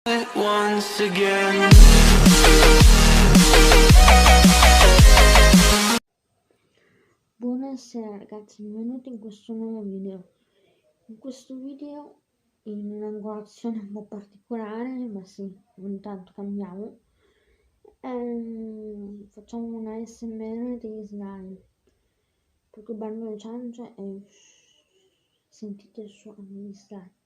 Once again. Buonasera ragazzi, benvenuti in questo nuovo video. In questo video, in un'angolazione un po' particolare, ma sì, ogni tanto cambiamo, facciamo una ASMR di slime. Perché bando le ciance e sentite il suono di slime.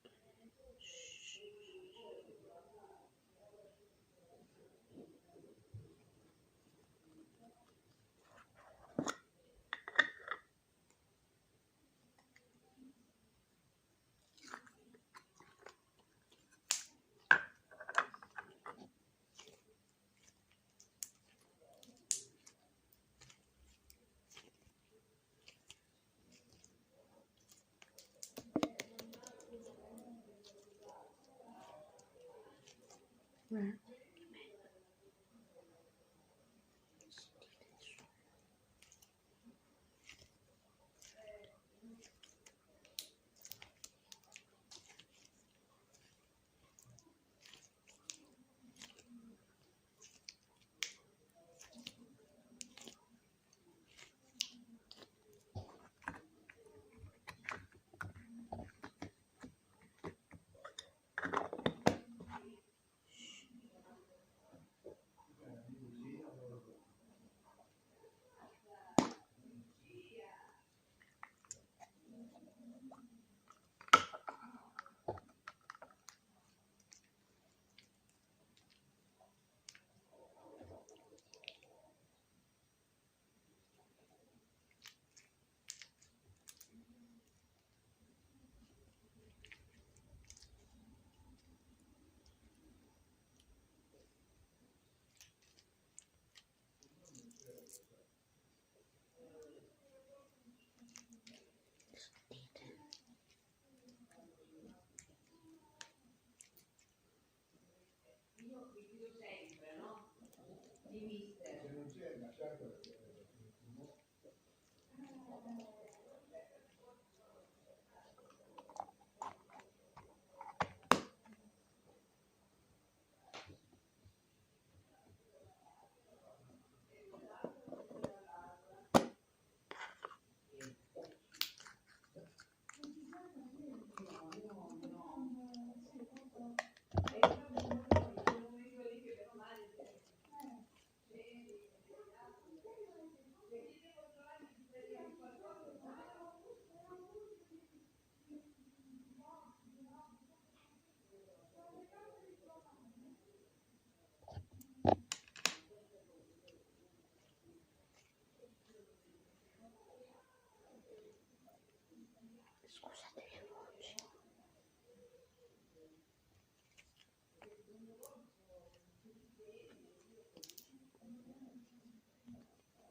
Scusate le voci.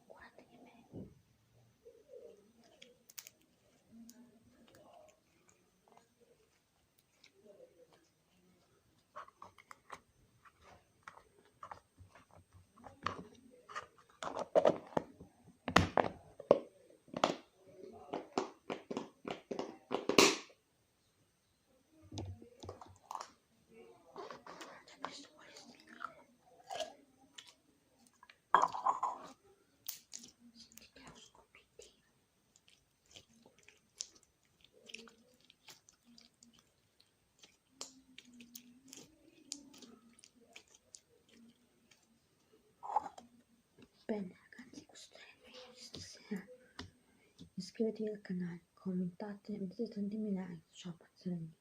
Guardate che bello. Questo vuole stringere. Sentite lo scoppiettino. Bene ragazzi, questo è il video di stasera. Iscrivetevi al canale, commentate, mettete tanti like. Ciao pazzerelli.